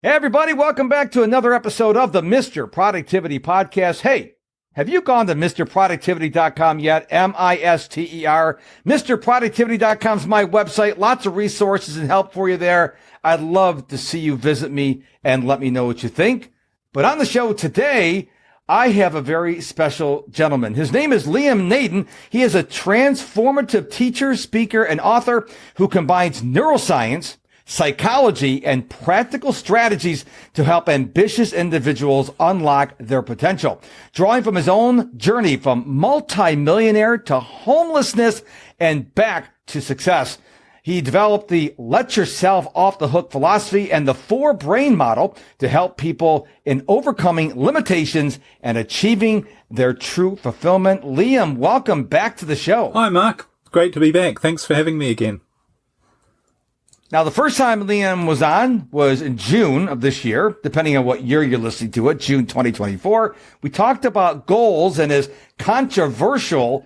Hey, everybody, welcome back to another episode of the Mr. Productivity Podcast. Hey, have you gone to MrProductivity.com yet? M-I-S-T-E-R. MrProductivity.com is my website. Lots of resources and help for you there. I'd love to see you visit me and let me know what you think. But on the show today, I have a very special gentleman. His name is Naden. He is a transformative teacher, speaker, and author who combines neuroscience, psychology, and practical strategies to help ambitious individuals unlock their potential. Drawing from his own journey from multimillionaire to homelessness and back to success, he developed the Let Yourself Off the Hook philosophy and the 4-brain model to help people in overcoming limitations and achieving their true fulfillment. Liam, welcome back to the show. Hi, Mark. Great to be back. Thanks for having me again. Now, the first time Liam was on was in June of this year, depending on what year you're listening to it, June 2024. We talked about goals and his controversial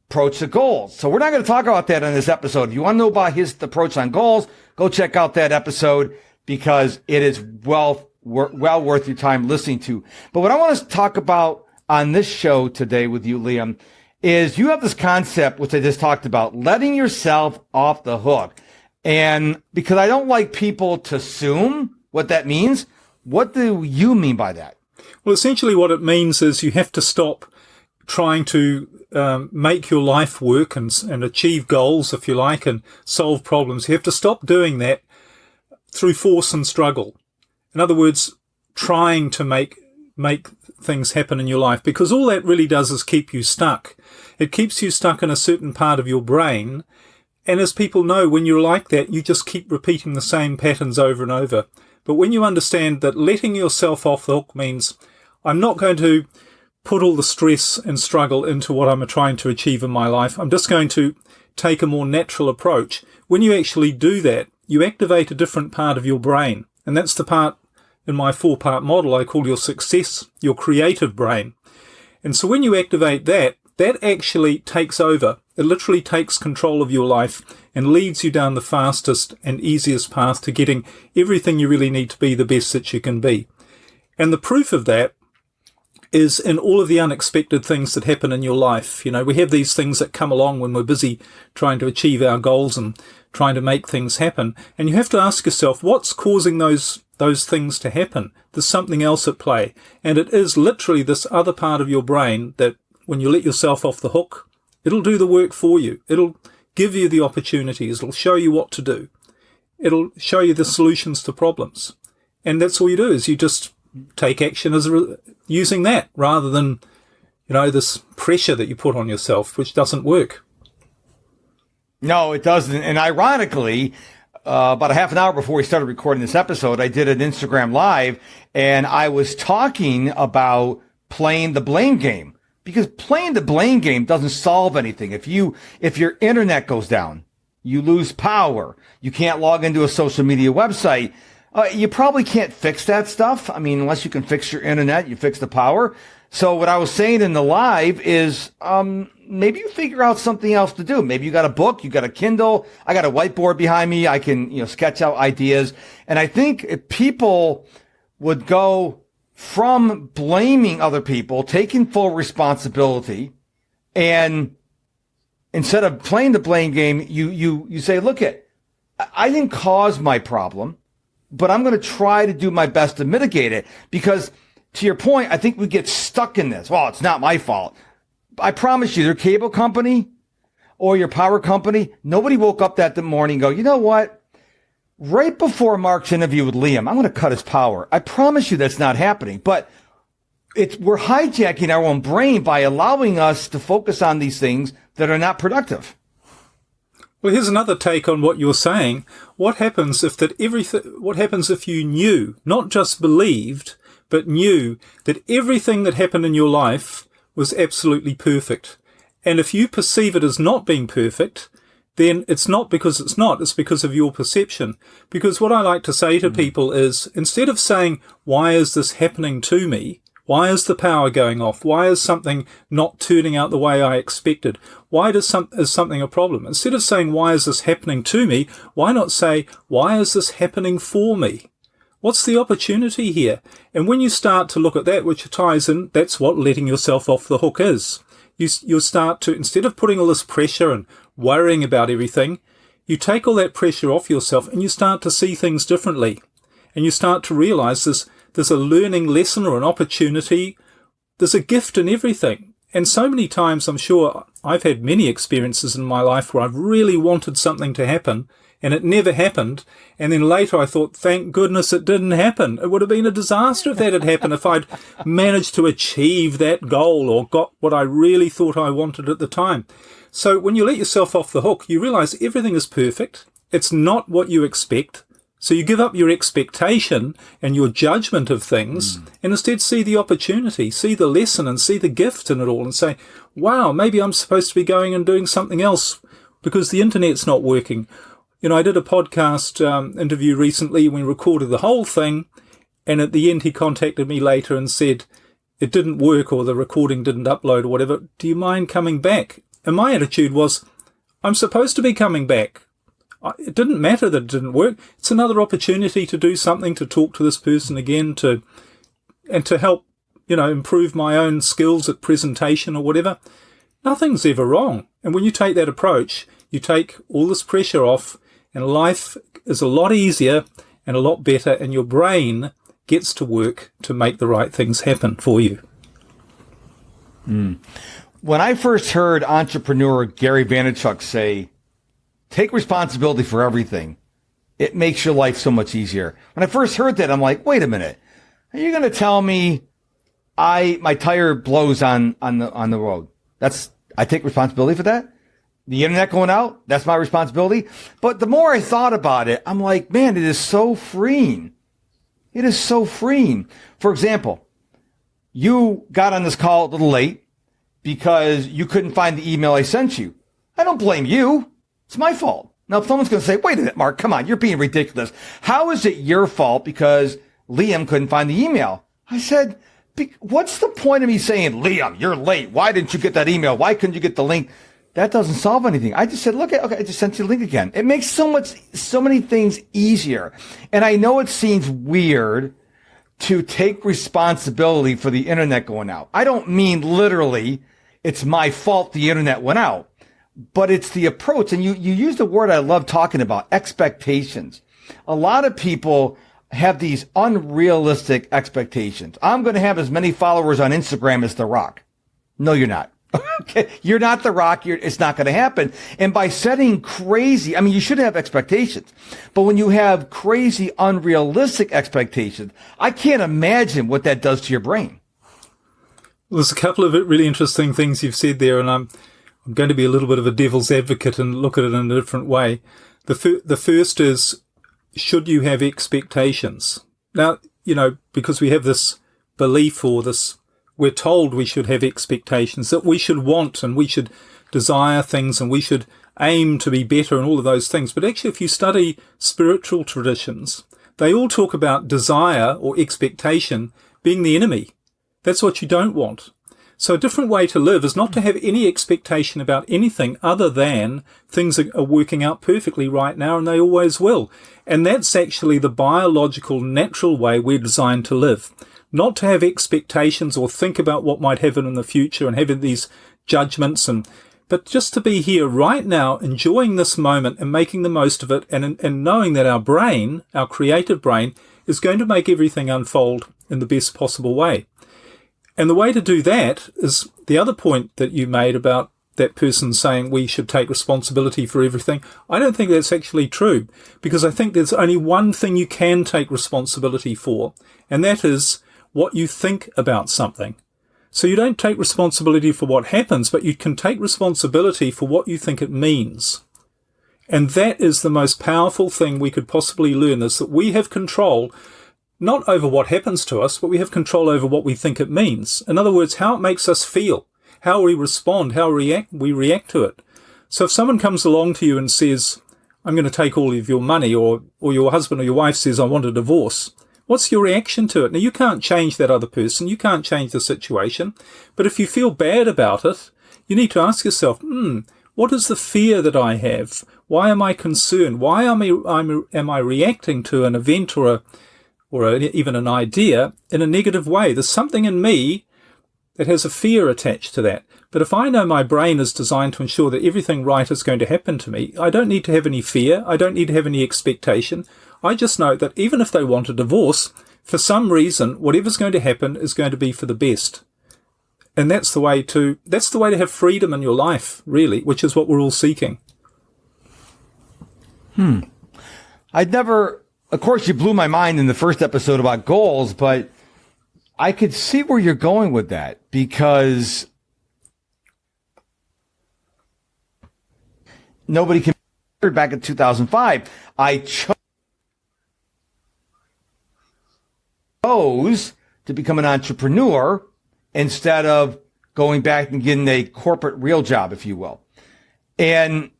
approach to goals. So we're not going to talk about that in this episode. If you want to know about his approach on goals, go check out that episode because it is well worth your time listening to. But what I want to talk about on this show today with you, Liam, is you have this concept, which I just talked about, letting yourself off the hook. And because I don't like people to assume what that means, what do you mean by that? Well, essentially what it means is you have to stop trying to make your life work and achieve goals, if you like, and solve problems. You have to stop doing that through force and struggle. In other words, trying to make things happen in your life, because all that really does is keep you stuck. It keeps you stuck in a certain part of your brain. And as people know, when you're like that, you just keep repeating the same patterns over and over. But when you understand that letting yourself off the hook means I'm not going to put all the stress and struggle into what I'm trying to achieve in my life. I'm just going to take a more natural approach. When you actually do that, you activate a different part of your brain. And that's the part in my 4-part model I call your success, your creative brain. And so when you activate that, that actually takes over. It literally takes control of your life and leads you down the fastest and easiest path to getting everything you really need to be the best that you can be. And the proof of that is in all of the unexpected things that happen in your life. You know, we have these things that come along when we're busy trying to achieve our goals and trying to make things happen. And you have to ask yourself, what's causing those things to happen? There's something else at play. And it is literally this other part of your brain that when you let yourself off the hook, it'll do the work for you. It'll give you the opportunities. It'll show you what to do. It'll show you the solutions to problems. And that's all you do is you just take action using that rather than, this pressure that you put on yourself, which doesn't work. No, it doesn't. And ironically, about a half an hour before we started recording this episode, I did an Instagram Live and I was talking about playing the blame game. Because playing the blame game doesn't solve anything. If your internet goes down, you lose power. You can't log into a social media website. You probably can't fix that stuff. I mean, unless you can fix your internet, you fix the power. So what I was saying in the live is, maybe you figure out something else to do. Maybe you got a book, you got a Kindle. I got a whiteboard behind me. I can, sketch out ideas. And I think if people would go from blaming other people, taking full responsibility, and instead of playing the blame game, you say, look I didn't cause my problem, but I'm going to try to do my best to mitigate it. Because to your point, I think we get stuck in this. Well, it's not my fault. I promise you, their cable company or your power company, nobody woke up that morning and go, you know what? Right before Mark's interview with Liam, I'm going to cut his power. I promise you that's not happening. But we're hijacking our own brain by allowing us to focus on these things that are not productive. Well, here's another take on what you're saying. What happens if you knew, not just believed, but knew that everything that happened in your life was absolutely perfect? And if you perceive it as not being perfect, then it's not because it's not, it's because of your perception. Because what I like to say to people is, instead of saying, why is this happening to me? Why is the power going off? Why is something not turning out the way I expected? Why is something a problem? Instead of saying, why is this happening to me? Why not say, why is this happening for me? What's the opportunity here? And when you start to look at that, which ties in, that's what letting yourself off the hook is. You'll start to, instead of putting all this pressure and worrying about everything, you take all that pressure off yourself and you start to see things differently. And you start to realize there's a learning lesson or an opportunity. There's a gift in everything. And so many times, I'm sure I've had many experiences in my life where I've really wanted something to happen and it never happened. And then later I thought, thank goodness it didn't happen. It would have been a disaster if that had happened, if I'd managed to achieve that goal or got what I really thought I wanted at the time. So when you let yourself off the hook, you realize everything is perfect. It's not what you expect. So you give up your expectation and your judgment of things and instead see the opportunity, see the lesson and see the gift in it all and say, wow, maybe I'm supposed to be going and doing something else because the internet's not working. You know, I did a podcast interview recently. We recorded the whole thing, and at the end he contacted me later and said it didn't work or the recording didn't upload or whatever. Do you mind coming back? And my attitude was, I'm supposed to be coming back. It didn't matter that it didn't work. It's another opportunity to do something, to talk to this person again, to help, you know, improve my own skills at presentation or whatever. Nothing's ever wrong. And when you take that approach, you take all this pressure off, and life is a lot easier and a lot better, and your brain gets to work to make the right things happen for you. When I first heard entrepreneur Gary Vaynerchuk say, take responsibility for everything, it makes your life so much easier. When I first heard that, I'm like, wait a minute. Are you going to tell me my tire blows on the road? I take responsibility for that? The internet going out, that's my responsibility. But the more I thought about it, I'm like, man, it is so freeing. It is so freeing. For example, you got on this call a little late because you couldn't find the email I sent you. I don't blame you. It's my fault. Now, if someone's going to say, wait a minute, Mark, come on, you're being ridiculous. How is it your fault because Liam couldn't find the email? I said, what's the point of me saying, Liam, you're late. Why didn't you get that email? Why couldn't you get the link? That doesn't solve anything. I just said, okay, I just sent you the link again. It makes so many things easier. And I know it seems weird to take responsibility for the internet going out. I don't mean literally it's my fault the internet went out, but it's the approach. And you use the word I love talking about, expectations. A lot of people have these unrealistic expectations. I'm going to have as many followers on Instagram as The Rock. No, you're not. Okay, you're not The Rock. It's not going to happen. And by setting crazy, I mean, you should have expectations, but when you have crazy, unrealistic expectations, I can't imagine what that does to your brain. Well, there's a couple of really interesting things you've said there, and I'm going to be a little bit of a devil's advocate and look at it in a different way. The first is, should you have expectations? Now, you know, because we have this belief or this, we're told we should have expectations, that we should want and we should desire things and we should aim to be better and all of those things. But actually, if you study spiritual traditions, they all talk about desire or expectation being the enemy. That's what you don't want. So a different way to live is not to have any expectation about anything other than things are working out perfectly right now, and they always will. And that's actually the biological, natural way we're designed to live. Not to have expectations or think about what might happen in the future and having these judgments, but just to be here right now, enjoying this moment and making the most of it, and knowing that our brain, our creative brain, is going to make everything unfold in the best possible way. And the way to do that is the other point that you made about that person saying we should take responsibility for everything. I don't think that's actually true, because I think there's only one thing you can take responsibility for, and that is what you think about something. So you don't take responsibility for what happens, but you can take responsibility for what you think it means. And that is the most powerful thing we could possibly learn, is that we have control not over what happens to us, but we have control over what we think it means. In other words, how it makes us feel, how we respond, how we react to it. So if someone comes along to you and says, I'm going to take all of your money, or your husband or your wife says, I want a divorce, what's your reaction to it? Now, you can't change that other person. You can't change the situation. But if you feel bad about it, you need to ask yourself, what is the fear that I have? Why am I concerned? Why am I reacting to an event or or even an idea in a negative way. There's something in me that has a fear attached to that. But if I know my brain is designed to ensure that everything right is going to happen to me, I don't need to have any fear. I don't need to have any expectation. I just know that even if they want a divorce, for some reason, whatever's going to happen is going to be for the best. And that's the way to have freedom in your life, really, which is what we're all seeking. Of course, you blew my mind in the first episode about goals, but I could see where you're going with that, because nobody can. Back in 2005, I chose to become an entrepreneur instead of going back and getting a corporate real job, if you will. And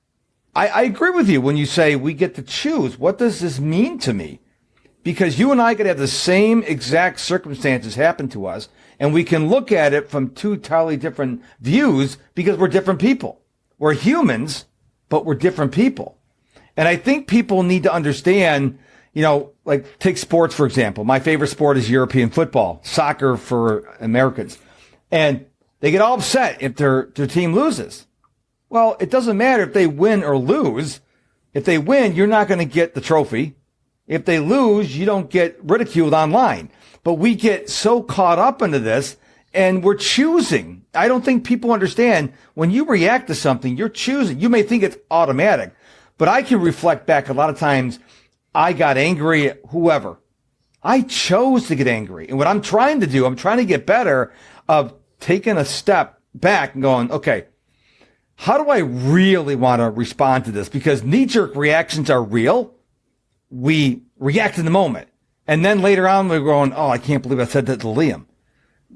I agree with you when you say we get to choose. What does this mean to me? Because you and I could have the same exact circumstances happen to us, and we can look at it from two entirely different views because we're different people. We're humans, but we're different people. And I think people need to understand, like take sports, for example. My favorite sport is European football, soccer for Americans. And they get all upset if their team loses. Well, it doesn't matter if they win or lose. If they win, you're not going to get the trophy. If they lose, you don't get ridiculed online. But we get so caught up into this, and we're choosing. I don't think people understand when you react to something, you're choosing. You may think it's automatic, but I can reflect back a lot of times I got angry at whoever. I chose to get angry. And what I'm trying to do, I'm trying to get better of taking a step back and going, okay, how do I really want to respond to this? Because knee-jerk reactions are real. We react in the moment. And then later on, we're going, oh, I can't believe I said that to Liam.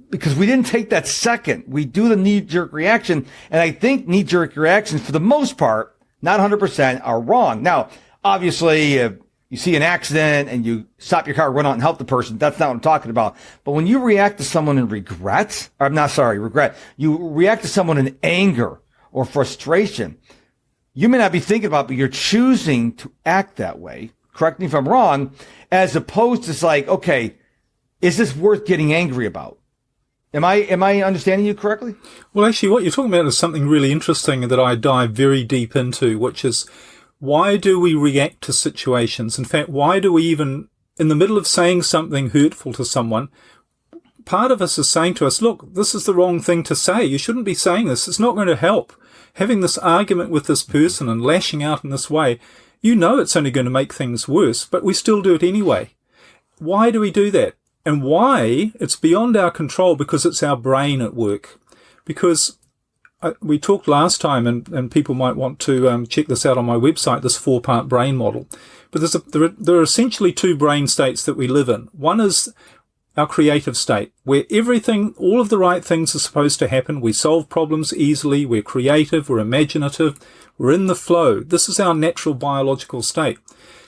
Because we didn't take that second. We do the knee-jerk reaction. And I think knee-jerk reactions, for the most part, not 100%, are wrong. Now, obviously, if you see an accident and you stop your car, run out and help the person, that's not what I'm talking about. But when you react to someone in regret, you react to someone in anger or frustration, you may not be thinking about it, but you're choosing to act that way. Correct me if I'm wrong, as opposed to like, okay, is this worth getting angry about? Am I understanding you correctly? Well, actually, what you're talking about is something really interesting that I dive very deep into, which is why do we react to situations? In fact, why do we even, in the middle of saying something hurtful to someone, part of us is saying to us, look, this is the wrong thing to say. You shouldn't be saying this. It's not going to help. Having this argument with this person and lashing out in this way, you know it's only going to make things worse, but we still do it anyway. Why do we do that? And why? It's beyond our control, because it's our brain at work. Because we talked last time, and people might want to check this out on my website, this 4-part brain model. But there are essentially 2 brain states that we live in. One is our creative state, where all of the right things are supposed to happen. We solve problems easily. We're creative. We're imaginative. We're in the flow. This is our natural biological state.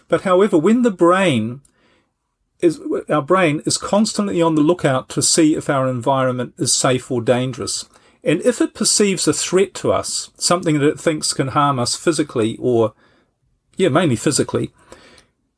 But however, when our brain is constantly on the lookout to see if our environment is safe or dangerous. And if it perceives a threat to us, something that it thinks can harm us physically mainly physically,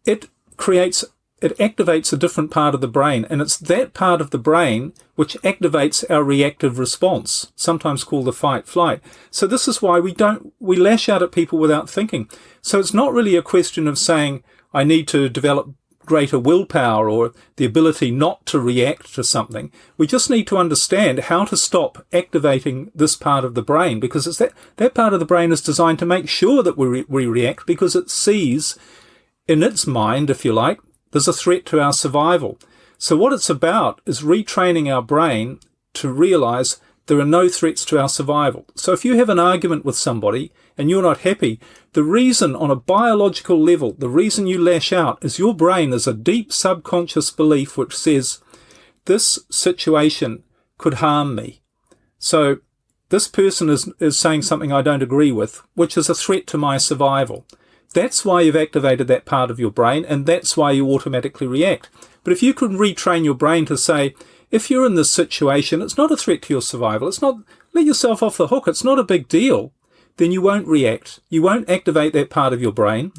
it activates a different part of the brain. And it's that part of the brain which activates our reactive response, sometimes called the fight-flight. So this is why we lash out at people without thinking. So it's not really a question of saying, I need to develop greater willpower or the ability not to react to something. We just need to understand how to stop activating this part of the brain, because it's that part of the brain is designed to make sure that we react, because it sees in its mind, if you like, there's a threat to our survival. So what it's about is retraining our brain to realize there are no threats to our survival. So if you have an argument with somebody and you're not happy, the reason on a biological level, the reason you lash out is your brain has a deep subconscious belief which says, this situation could harm me. So this person is saying something I don't agree with, which is a threat to my survival. That's why you've activated that part of your brain, and that's why you automatically react. But if you could retrain your brain to say, if you're in this situation, it's not a threat to your survival. It's not, let yourself off the hook. It's not a big deal. Then you won't react. You won't activate that part of your brain.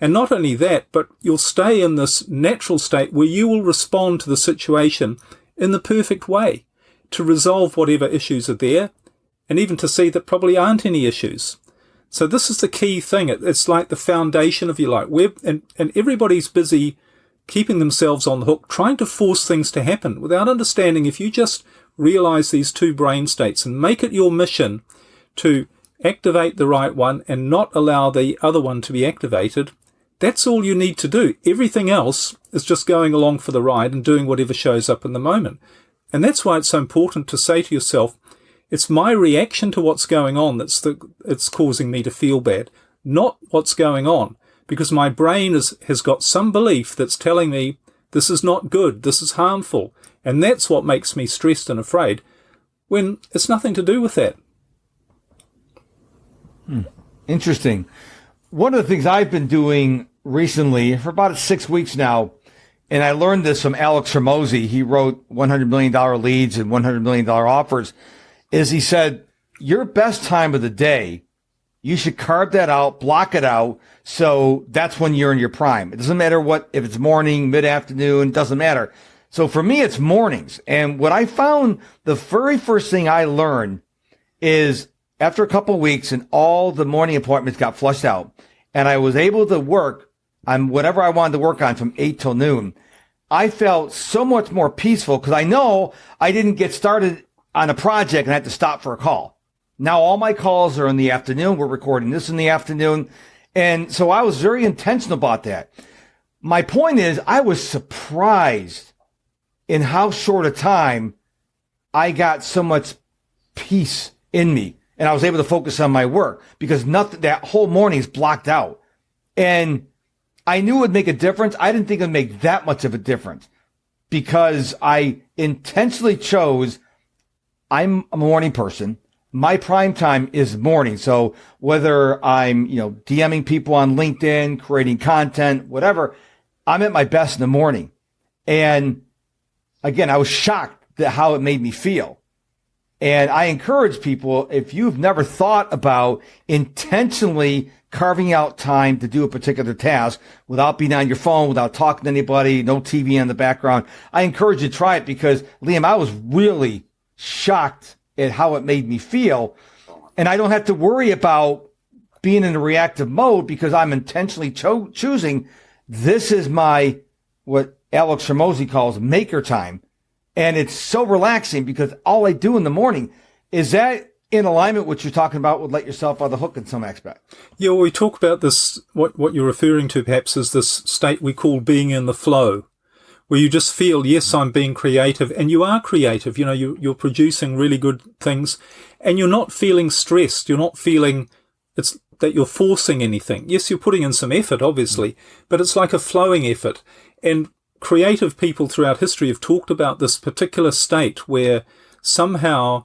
And not only that, but you'll stay in this natural state where you will respond to the situation in the perfect way to resolve whatever issues are there, and even to see that probably aren't any issues. So this is the key thing. It's like the foundation of your life. And everybody's busy keeping themselves on the hook, trying to force things to happen without understanding if you just realize these two brain states and make it your mission to activate the right one and not allow the other one to be activated, that's all you need to do. Everything else is just going along for the ride and doing whatever shows up in the moment. And that's why it's so important to say to yourself, it's my reaction to what's going on it's causing me to feel bad, not what's going on, because my brain has got some belief that's telling me this is not good, this is harmful, and that's what makes me stressed and afraid, when it's nothing to do with that. Interesting. One of the things I've been doing recently for about 6 weeks now, and I learned this from Alex Hormozi. He wrote $100 million leads and $100 million offers, is he said, your best time of the day, you should carve that out, block it out. So that's when you're in your prime. It doesn't matter if it's morning, mid-afternoon, it doesn't matter. So for me, it's mornings. And what I found, the very first thing I learned is after a couple of weeks and all the morning appointments got flushed out and I was able to work on whatever I wanted to work on from 8 till noon, I felt so much more peaceful because I know I didn't get started on a project and I had to stop for a call. Now all my calls are in the afternoon. We're recording this in the afternoon. And so I was very intentional about that. My point is I was surprised in how short a time I got so much peace in me. And I was able to focus on my work because that whole morning is blocked out. And I knew it would make a difference. I didn't think it would make that much of a difference because I intentionally chose, I'm a morning person. My prime time is morning. So whether I'm, DMing people on LinkedIn, creating content, whatever, I'm at my best in the morning. And again, I was shocked at how it made me feel. And I encourage people, if you've never thought about intentionally carving out time to do a particular task without being on your phone, without talking to anybody, no TV in the background, I encourage you to try it because, Liam, I was really shocked at how it made me feel. And I don't have to worry about being in a reactive mode because I'm intentionally choosing this is my, what Alex Hormozi calls maker time. And it's so relaxing because all I do in the morning is that in alignment with what you're talking about would let yourself on the hook in some aspect. Yeah, well, we talk about this, what you're referring to perhaps is this state we call being in the flow, where you just feel, yes, I'm being creative, and you are creative. You're producing really good things, and you're not feeling stressed. You're not feeling it's that you're forcing anything. Yes, you're putting in some effort, obviously, but it's like a flowing effort. And creative people throughout history have talked about this particular state where somehow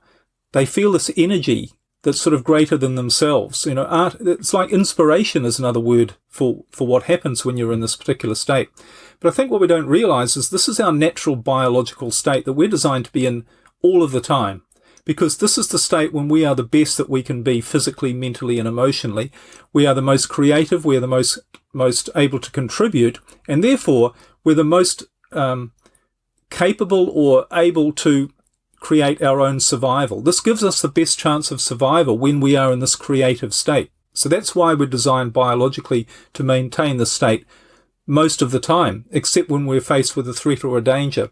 they feel this energy that's sort of greater than themselves. Art, it's like inspiration is another word for what happens when you're in this particular state. But I think what we don't realize is this is our natural biological state that we're designed to be in all of the time, because this is the state when we are the best that we can be physically, mentally, and emotionally. We are the most creative. We are the most able to contribute, and therefore we're the most capable or able to create our own survival. This gives us the best chance of survival when we are in this creative state. So that's why we're designed biologically to maintain the state most of the time, except when we're faced with a threat or a danger.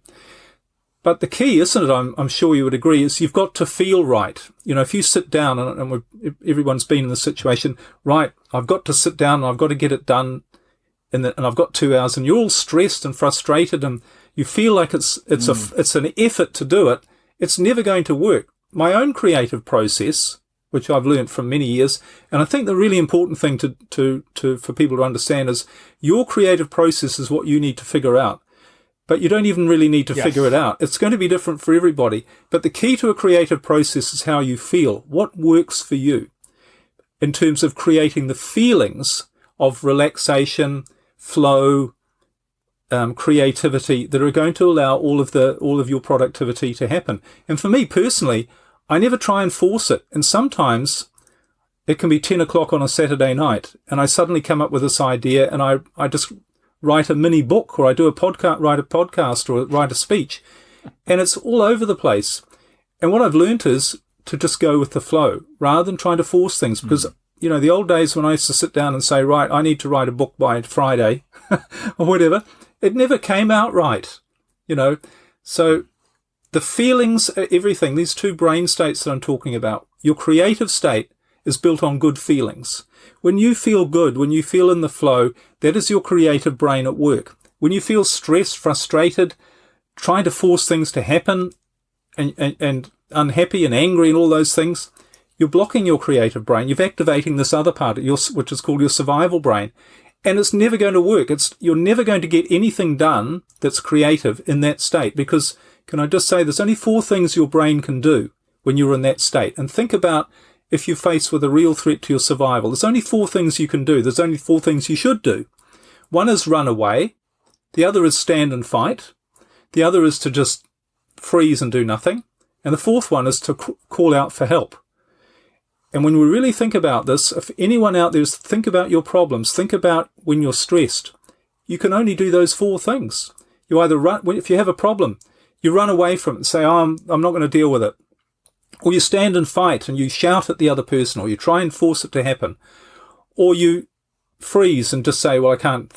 But the key, isn't it, I'm sure you would agree, is you've got to feel right. If you sit down, and everyone's been in the situation, right, I've got to sit down and I've got to get it done, and I've got 2 hours, and you're all stressed and frustrated, and you feel like it's an effort to do it. It's never going to work. My own creative process, which I've learned from many years, and I think the really important thing for people to understand is your creative process is what you need to figure out. But you don't even really need to figure it out. It's going to be different for everybody. But the key to a creative process is how you feel. What works for you in terms of creating the feelings of relaxation, flow, creativity that are going to allow all of your productivity to happen. And for me personally, I never try and force it. And sometimes It can be 10 o'clock on a Saturday night, and I suddenly come up with this idea, and I just write a mini book, or I do write a podcast, or write a speech, and it's all over the place. And what I've learned is to just go with the flow rather than trying to force things. Because, the old days when I used to sit down and say, right, I need to write a book by Friday or whatever, it never came out right, So the feelings, everything, these two brain states that I'm talking about, your creative state is built on good feelings. When you feel good, when you feel in the flow, that is your creative brain at work. When you feel stressed, frustrated, trying to force things to happen, and unhappy and angry and all those things, you're blocking your creative brain. You're activating this other part, which is called your survival brain. And it's never going to work. You're never going to get anything done that's creative in that state, because, can I just say, there's only 4 things your brain can do when you're in that state. And think about if you're faced with a real threat to your survival. There's only 4 things you can do. There's only 4 things you should do. One is run away. The other is stand and fight. The other is to just freeze and do nothing. And the 4th one is to call out for help. And when we really think about this, if anyone out there is, think about your problems, think about when you're stressed, you can only do those 4 things. You either run, if you have a problem, you run away from it and say, oh, I'm not going to deal with it. Or you stand and fight and you shout at the other person, or you try and force it to happen. Or you freeze and just say, well, I can't,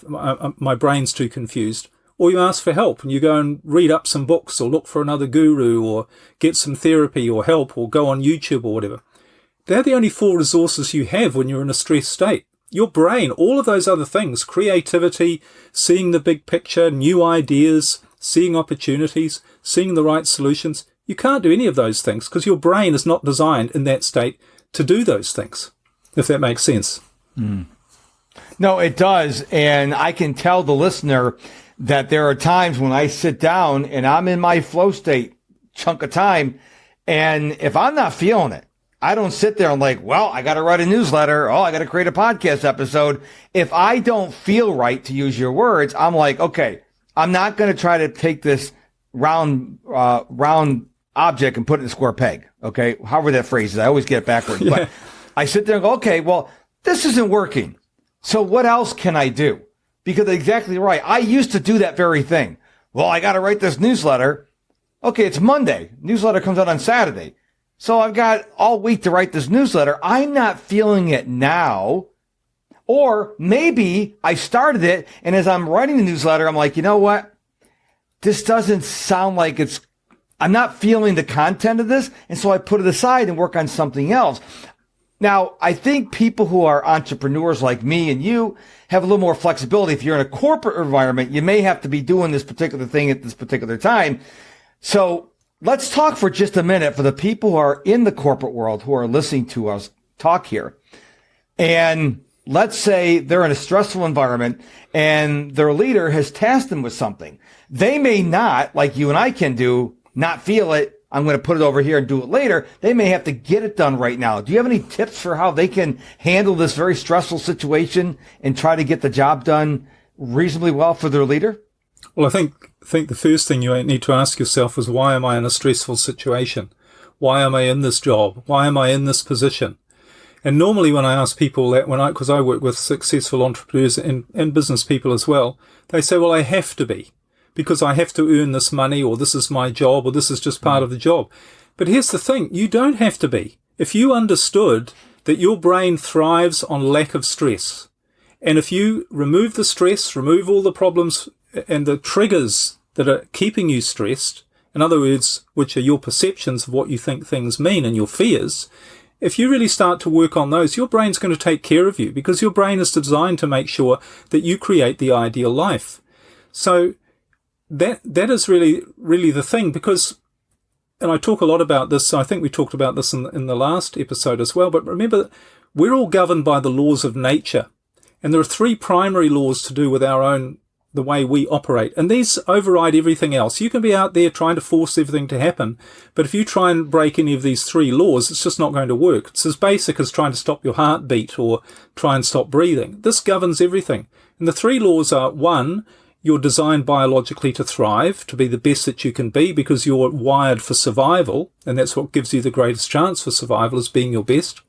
my brain's too confused. Or you ask for help and you go and read up some books, or look for another guru, or get some therapy or help, or go on YouTube or whatever. They're the only 4 resources you have when you're in a stressed state. Your brain, all of those other things, creativity, seeing the big picture, new ideas, seeing opportunities, seeing the right solutions, you can't do any of those things because your brain is not designed in that state to do those things, if that makes sense. No, it does. And I can tell the listener that there are times when I sit down and I'm in my flow state chunk of time, and if I'm not feeling it, I don't sit there and like, well, I got to write a newsletter. Oh, I got to create a podcast episode. If I don't feel right, to use your words, I'm like, okay, I'm not going to try to take this round object and put it in a square peg. Okay. However that phrase is, I always get it backwards, Yeah. But I sit there and go, okay, well, this isn't working. So what else can I do? Because exactly right. I used to do that very thing. Well, I got to write this newsletter. Okay. It's Monday. Newsletter comes out on Saturday. So I've got all week to write this newsletter. I'm not feeling it now. Or maybe I started it, and as I'm writing the newsletter, I'm like, you know what? This doesn't sound like I'm not feeling the content of this. And so I put it aside and work on something else. Now, I think people who are entrepreneurs like me and you have a little more flexibility. If you're in a corporate environment, you may have to be doing this particular thing at this particular time. So let's talk for just a minute for the people who are in the corporate world who are listening to us talk here. And let's say they're in a stressful environment and their leader has tasked them with something. They may not, like you and I can do, not feel it. I'm going to put it over here and do it later. They may have to get it done right now. Do you have any tips for how they can handle this very stressful situation and try to get the job done reasonably well for their leader? Well, I think the first thing you need to ask yourself is, why am I in a stressful situation? Why am I in this job? Why am I in this position? And normally when I ask people that, because I work with successful entrepreneurs and business people as well, they say, well, I have to be, because I have to earn this money, or this is my job, or this is just part of the job. But here's the thing, you don't have to be. If you understood that your brain thrives on lack of stress, and if you remove the stress, remove all the problems and the triggers that are keeping you stressed, in other words, which are your perceptions of what you think things mean and your fears, if you really start to work on those, your brain's going to take care of you, because your brain is designed to make sure that you create the ideal life. So that is really the thing, because, and I talk a lot about this, I think we talked about this in the last episode as well, but remember, we're all governed by the laws of nature. And there are 3 primary laws to do with the way we operate. And these override everything else. You can be out there trying to force everything to happen, but if you try and break any of these 3 laws, it's just not going to work. It's as basic as trying to stop your heartbeat or try and stop breathing. This governs everything. And the 3 laws are: 1, you're designed biologically to thrive, to be the best that you can be, because you're wired for survival, and that's what gives you the greatest chance for survival, is being your best.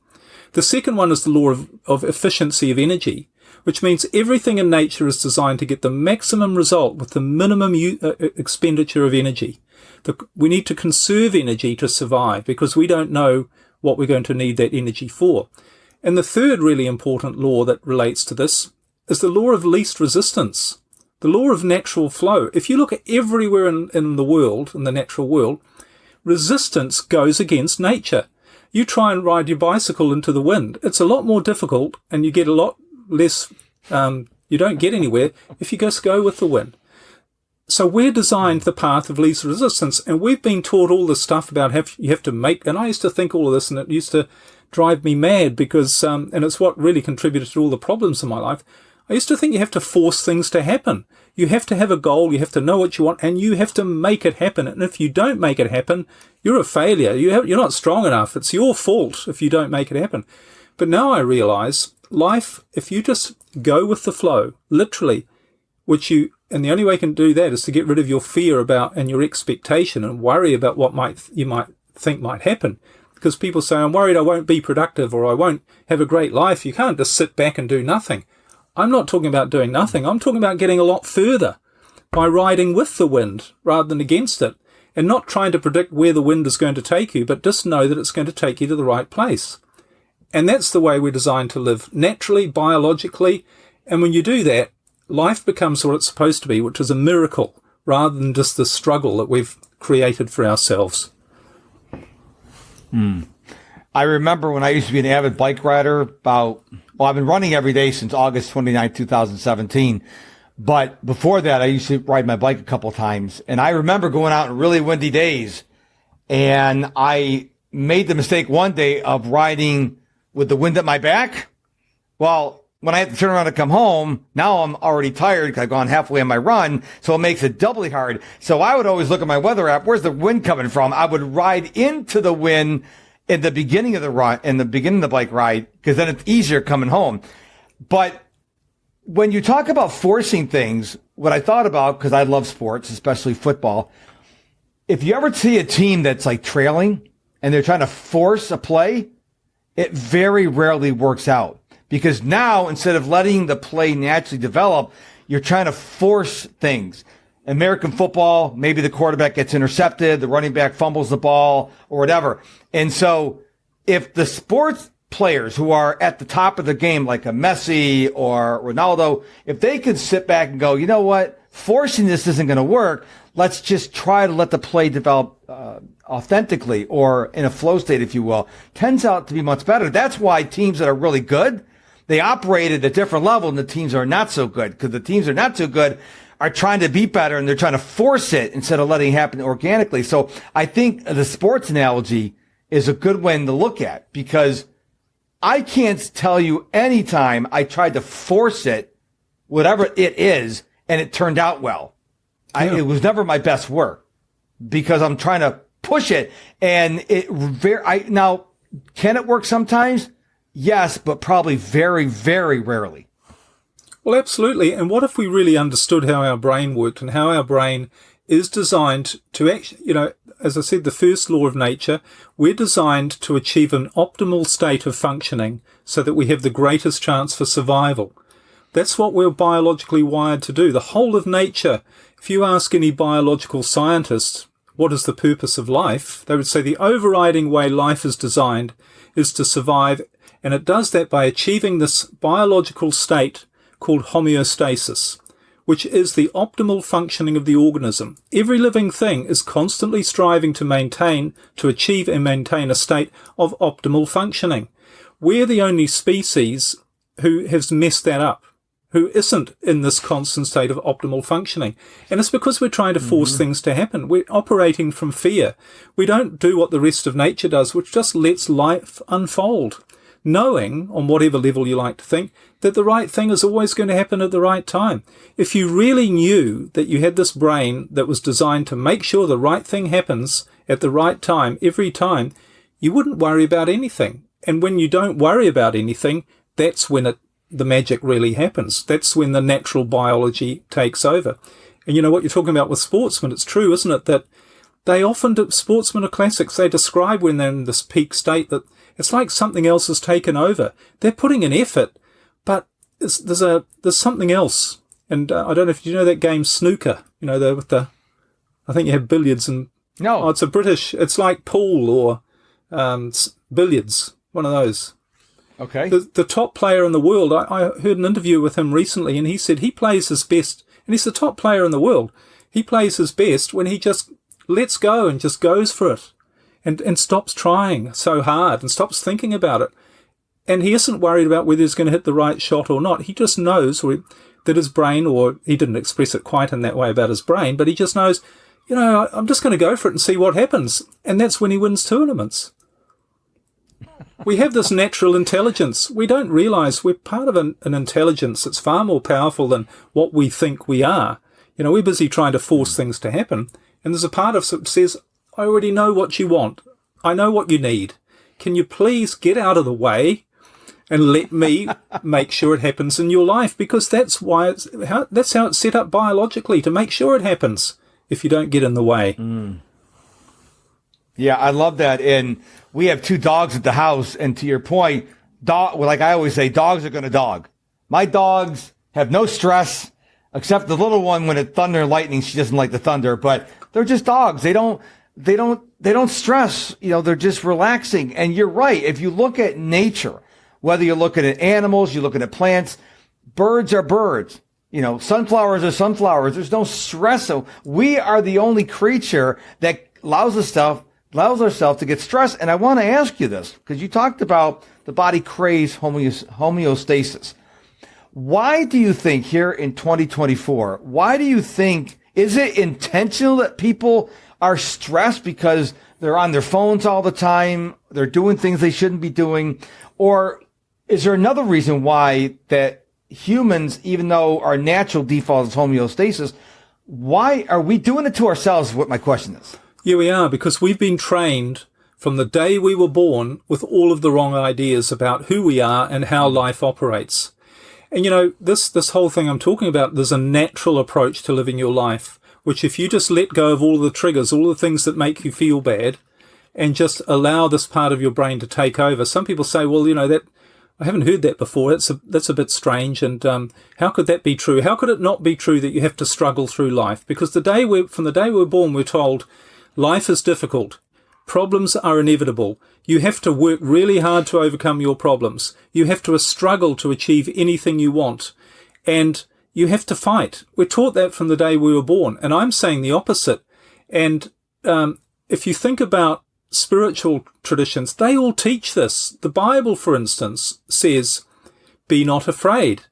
The second one is the law of efficiency of energy, which means everything in nature is designed to get the maximum result with the minimum expenditure of energy. We need to conserve energy to survive because we don't know what we're going to need that energy for. And the third really important law that relates to this is the law of least resistance, the law of natural flow. If you look at everywhere in the world, in the natural world, resistance goes against nature. You try and ride your bicycle into the wind. It's a lot more difficult and you get a lot less, you don't get anywhere if you just go with the wind. So we're designed the path of least resistance, and we've been taught all this stuff about you have to make, and I used to think all of this and it used to drive me mad because, and it's what really contributed to all the problems in my life. I used to think you have to force things to happen. You have to have a goal, you have to know what you want, and you have to make it happen. And if you don't make it happen, you're a failure. You're not strong enough. It's your fault if you don't make it happen. But now I realize life, if you just go with the flow, literally, and the only way you can do that is to get rid of your fear about and your expectation and worry about what you might think might happen. Because people say, I'm worried I won't be productive or I won't have a great life. You can't just sit back and do nothing. I'm not talking about doing nothing. I'm talking about getting a lot further by riding with the wind rather than against it, and not trying to predict where the wind is going to take you, but just know that it's going to take you to the right place. And that's the way we're designed to live, naturally, biologically. And when you do that, life becomes what it's supposed to be, which is a miracle rather than just the struggle that we've created for ourselves. I remember when I used to be an avid bike rider I've been running every day since August 29, 2017. But before that, I used to ride my bike a couple times. And I remember going out on really windy days. And I made the mistake one day of riding with the wind at my back. Well, when I had to turn around to come home, now I'm already tired because I've gone halfway on my run. So it makes it doubly hard. So I would always look at my weather app. Where's the wind coming from? I would ride into the wind in the beginning of the run, in the beginning of the bike ride, because then it's easier coming home. But when you talk about forcing things, what I thought about, because I love sports, especially football, if you ever see a team that's like trailing and they're trying to force a play, it very rarely works out. Because now, instead of letting the play naturally develop, you're trying to force things. American football, maybe the quarterback gets intercepted, the running back fumbles the ball, or whatever. And so if the sports players who are at the top of the game, like a Messi or Ronaldo, if they could sit back and go, you know what, forcing this isn't going to work. Let's just try to let the play develop authentically, or in a flow state, if you will, tends out to be much better. That's why teams that are really good, they operate at a different level than the teams that are not so good, because the teams that are not so good are trying to be better and they're trying to force it instead of letting it happen organically. So I think the sports analogy is a good one to look at, because I can't tell you any time I tried to force it, whatever it is, and it turned out well. Yeah. It was never my best work because I'm trying to push it. And now, can it work sometimes? Yes, but probably very, very rarely. Well, absolutely. And what if we really understood how our brain worked and how our brain is designed to actually, as I said, the first law of nature, we're designed to achieve an optimal state of functioning so that we have the greatest chance for survival. That's what we're biologically wired to do. The whole of nature, if you ask any biological scientist, what is the purpose of life? They would say the overriding way life is designed is to survive. And it does that by achieving this biological state called homeostasis, which is the optimal functioning of the organism. Every living thing is constantly striving to achieve and maintain a state of optimal functioning. We're the only species who has messed that up, who isn't in this constant state of optimal functioning. And it's because we're trying to force things to happen. We're operating from fear. We don't do what the rest of nature does, which just lets life unfold, knowing, on whatever level you like to think, that the right thing is always going to happen at the right time. If you really knew that you had this brain that was designed to make sure the right thing happens at the right time, every time, you wouldn't worry about anything. And when you don't worry about anything, that's when the magic really happens. That's when the natural biology takes over. And you know what you're talking about with sportsmen, it's true, isn't it, that they often do, sportsmen are classics, they describe when they're in this peak state that It's like something else has taken over. They're putting in effort, but there's something else. And I don't know if you know that game snooker. I think you have billiards and No. it's like pool or billiards. One of those. Okay. The top player in the world, I heard an interview with him recently, and he said he plays his best, and he's the top player in the world. He plays his best when he just lets go and just goes for it and stops trying so hard and stops thinking about it. And he isn't worried about whether he's going to hit the right shot or not. He just knows that his brain, or he didn't express it quite in that way about his brain, but he just knows, I'm just going to go for it and see what happens. And that's when he wins tournaments. We have this natural intelligence. We don't realize we're part of an intelligence that's far more powerful than what we think we are. We're busy trying to force things to happen. And there's a part of us that says, I already know what you want. I know what you need. Can you please get out of the way and let me make sure it happens in your life? Because that's how it's set up biologically, to make sure it happens if you don't get in the way. Yeah, I love that. And we have 2 dogs at the house. And to your point, like I always say, dogs are going to dog. My dogs have no stress, except the little one when it's thunder and lightning. She doesn't like the thunder, but they're just dogs. They don't stress. They're just relaxing. And you're right. If you look at nature, whether you're looking at animals, you're looking at plants, birds are birds. Sunflowers are sunflowers. There's no stress. So we are the only creature that allows ourselves to get stressed. And I want to ask you this, because you talked about the body craves homeostasis. Why do you think here in 2024, is it intentional that people are stressed because they're on their phones all the time, they're doing things they shouldn't be doing? Or is there another reason why that humans, even though our natural default is homeostasis, why are we doing it to ourselves, is what my question is. Yeah, we are, because we've been trained from the day we were born with all of the wrong ideas about who we are and how life operates. And this whole thing I'm talking about, there's a natural approach to living your life, which if you just let go of all the triggers, all the things that make you feel bad, and just allow this part of your brain to take over. Some people say, well, that I haven't heard that before. That's a bit strange. And how could that be true? How could it not be true that you have to struggle through life? Because from the day we were born, we're told life is difficult. Problems are inevitable. You have to work really hard to overcome your problems. You have to struggle to achieve anything you want. And you have to fight. We're taught that from the day we were born. And I'm saying the opposite. And if you think about spiritual traditions, they all teach this. The Bible, for instance, says, be not afraid.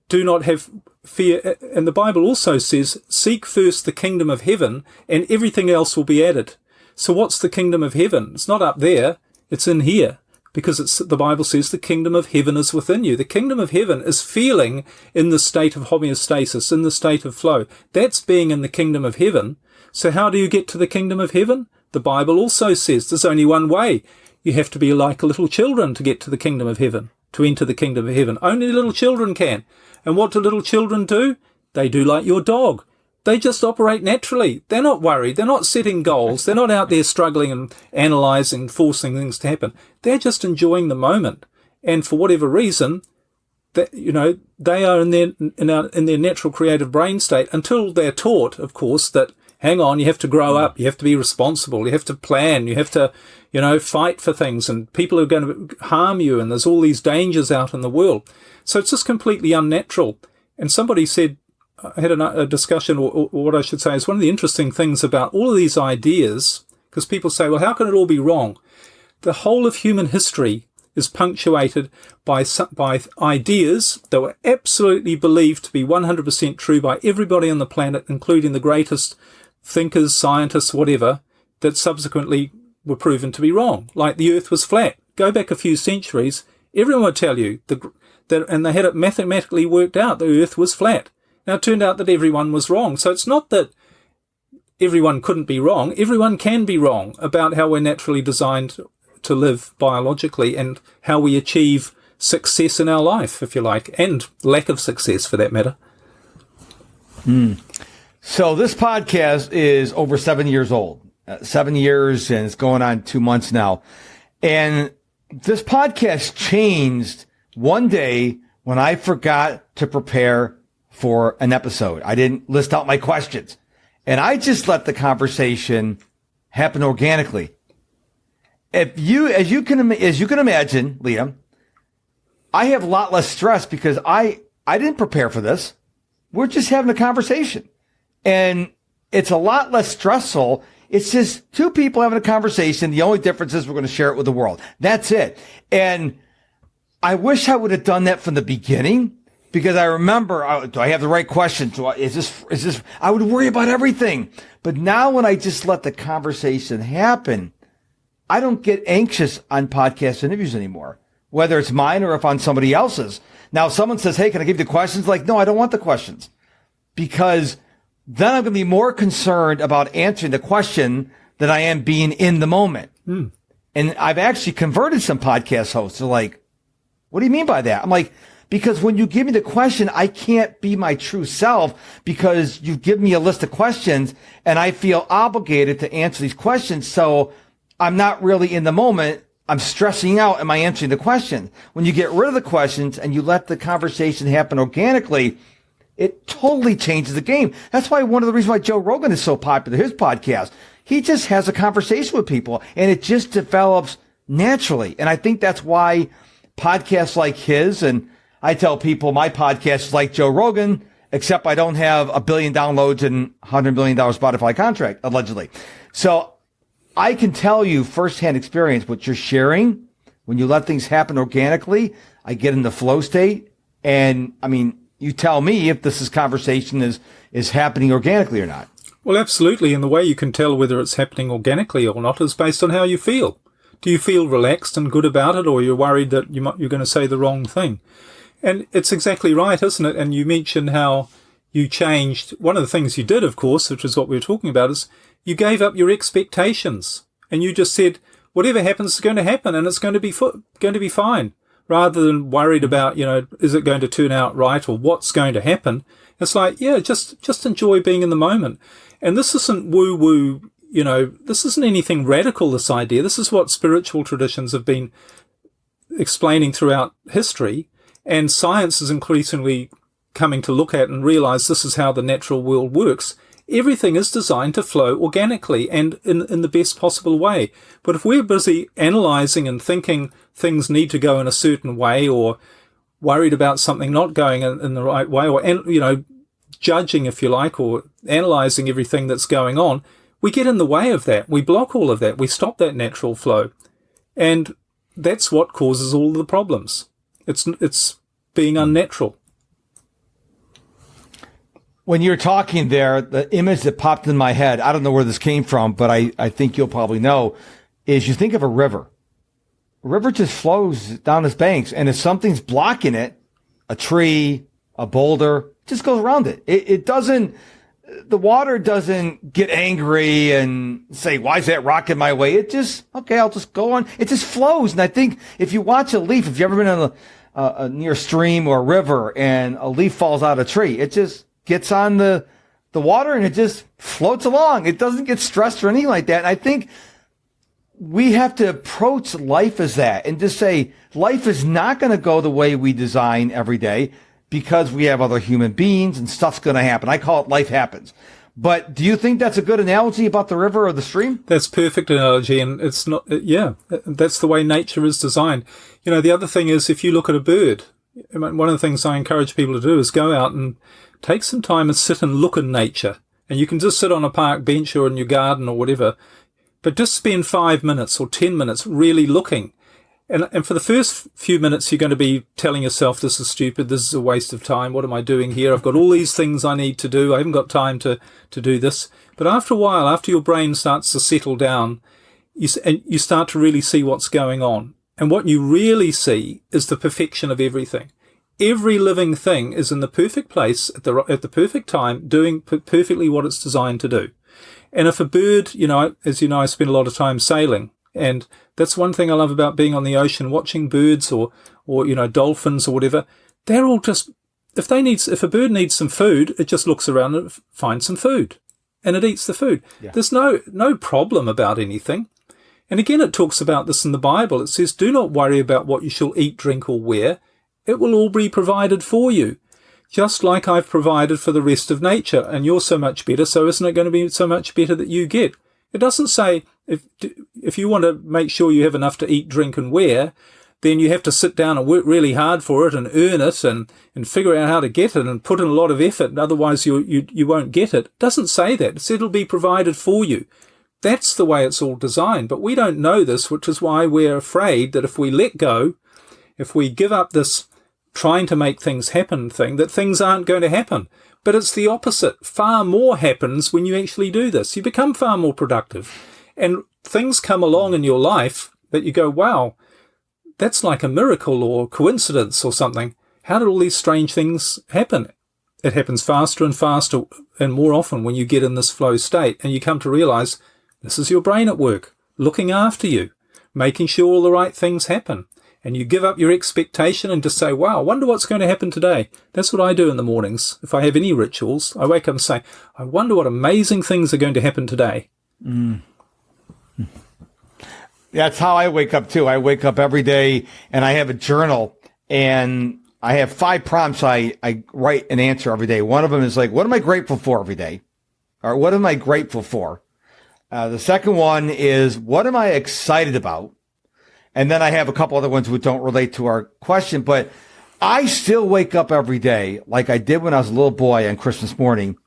Do not have fear. And the Bible also says, seek first the kingdom of heaven and everything else will be added. So what's the kingdom of heaven? It's not up there. It's in here, because the Bible says the kingdom of heaven is within you. The kingdom of heaven is feeling in the state of homeostasis, in the state of flow. That's being in the kingdom of heaven. So how do you get to the kingdom of heaven? The Bible also says there's only one way. You have to be like little children to get to the kingdom of heaven, to enter the kingdom of heaven. Only little children can. And what do little children do? They do like your dog. They just operate naturally. They're not worried. They're not setting goals. They're not out there struggling and analysing, forcing things to happen. They're just enjoying the moment. And for whatever reason, that they are in their natural creative brain state until they're taught, of course, that hang on, you have to grow up, you have to be responsible, you have to plan, you have to, fight for things, and people are going to harm you, and there's all these dangers out in the world. So it's just completely unnatural. And somebody said, I had a discussion, or what I should say is one of the interesting things about all of these ideas, because people say, well, how can it all be wrong? The whole of human history is punctuated by ideas that were absolutely believed to be 100% true by everybody on the planet, including the greatest thinkers, scientists, whatever, that subsequently were proven to be wrong. Like the earth was flat. Go back a few centuries, everyone would tell you that, and they had it mathematically worked out, the earth was flat. Now, it turned out that everyone was wrong. So it's not that everyone couldn't be wrong. Everyone can be wrong about how we're naturally designed to live biologically and how we achieve success in our life, if you like, and lack of success for that matter. So this podcast is over 7 years old, 7 years, and it's going on 2 months now. And This podcast changed one day when I forgot to prepare for an episode. I didn't list out my questions, and I just let the conversation happen organically. As you can imagine, Liam, I have a lot less stress because I didn't prepare for this. We're just having a conversation, and it's a lot less stressful. It's just two people having a conversation. The only difference is we're going to share it with the world. That's it. And I wish I would have done that from the beginning, because I remember, do I have the right questions? Is this, I would worry about everything. But now when I just let the conversation happen, I don't get anxious on podcast interviews anymore, whether it's mine or if on somebody else's. Now, if someone says, hey, can I give you the questions? Like, no, I don't want the questions, because then I'm going to be more concerned about answering the question than I am being in the moment. And I've actually converted some podcast hosts. They're like, what do you mean by that? I'm like, because when you give me the question, I can't be my true self, because you give me a list of questions and I feel obligated to answer these questions. So I'm not really in the moment. I'm stressing out. Am I answering the question? When you get rid of the questions and you let the conversation happen organically, it totally changes the game. That's why one of the reasons why Joe Rogan is so popular, his podcast, he just has a conversation with people and it just develops naturally. And I think that's why podcasts like his, and I tell people my podcast is like Joe Rogan, except I don't have 1 billion downloads and $100 million Spotify contract, allegedly. So I can tell you firsthand experience what you're sharing. When you let things happen organically, I get in the flow state. And I mean, you tell me if this conversation is happening organically or not. Well, absolutely. And the way you can tell whether it's happening organically or not is based on how you feel. Do you feel relaxed and good about it, or you're worried that you're going to say the wrong thing? And it's exactly right, isn't it? And you mentioned how you changed. One of the things you did, of course, which is what we were talking about, is you gave up your expectations and you just said, whatever happens is going to happen and it's going to be fine. Rather than worried about, is it going to turn out right or what's going to happen? It's like, yeah, just enjoy being in the moment. And this isn't woo-woo, this isn't anything radical, this idea. This is what spiritual traditions have been explaining throughout history. And science is increasingly coming to look at and realize this is how the natural world works. Everything is designed to flow organically and in the best possible way. But if we're busy analyzing and thinking things need to go in a certain way, or worried about something not going in the right way, or, judging, if you like, or analyzing everything that's going on, we get in the way of that. We block all of that. We stop that natural flow. And that's what causes all the problems. It's being unnatural. When you're talking there, the image that popped in my head, I don't know where this came from, but I think you'll probably know, is you think of a river. A river just flows down its banks, and if something's blocking it, a tree, a boulder, just goes around it. It doesn't, the water doesn't get angry and say, why is that rock in my way? It just, okay, I'll just go on. It just flows. And I think if you watch a leaf, if you've ever been on a near a stream or a river and a leaf falls out of a tree, it just gets on the water and it just floats along. It doesn't get stressed or anything like that. And I think we have to approach life as that and just say life is not going to go the way we design every day, because we have other human beings and stuff's going to happen. I call it life happens. But do you think that's a good analogy about the river or the stream? That's perfect analogy. And it's not, that's the way nature is designed. The other thing is, if you look at a bird, one of the things I encourage people to do is go out and take some time and sit and look at nature. And you can just sit on a park bench or in your garden or whatever, but just spend 5 minutes or 10 minutes really looking. And for the first few minutes, you're going to be telling yourself, this is stupid, this is a waste of time, what am I doing here? I've got all these things I need to do, I haven't got time to do this. But after a while, after your brain starts to settle down, you start to really see what's going on. And what you really see is the perfection of everything. Every living thing is in the perfect place at the perfect time, doing perfectly what it's designed to do. And if a bird, as you know, I spend a lot of time sailing, and that's one thing I love about being on the ocean, watching birds or dolphins or whatever. They're all just, if a bird needs some food, it just looks around and finds some food and it eats the food. Yeah. There's no problem about anything. And again, it talks about this in the Bible. It says, do not worry about what you shall eat, drink, or wear. It will all be provided for you, just like I've provided for the rest of nature. And you're so much better, so isn't it going to be so much better that you get? It doesn't say if you want to make sure you have enough to eat, drink, and wear, then you have to sit down and work really hard for it and earn it and figure out how to get it and put in a lot of effort, and otherwise you won't get it. It doesn't say that. It said it'll be provided for you. That's the way it's all designed. But we don't know this, which is why we're afraid that if we let go, if we give up this trying to make things happen thing, that things aren't going to happen. But it's the opposite. Far more happens when you actually do this. You become far more productive. And things come along in your life that you go, wow, that's like a miracle or coincidence or something. How did all these strange things happen? It happens faster and faster and more often when you get in this flow state, and you come to realize this is your brain at work, looking after you, making sure all the right things happen. And you give up your expectation and just say, wow, I wonder what's going to happen today. That's what I do in the mornings. If I have any rituals, I wake up and say, I wonder what amazing things are going to happen today. Mm. That's how I wake up too. I wake up every day and I have a journal, and I have 5 prompts I write an answer every day. One of them is like, what am I grateful for every day? Or what am I grateful for? The second one is, what am I excited about? And then I have a couple other ones which don't relate to our question, but I still wake up every day like I did when I was a little boy on Christmas morning,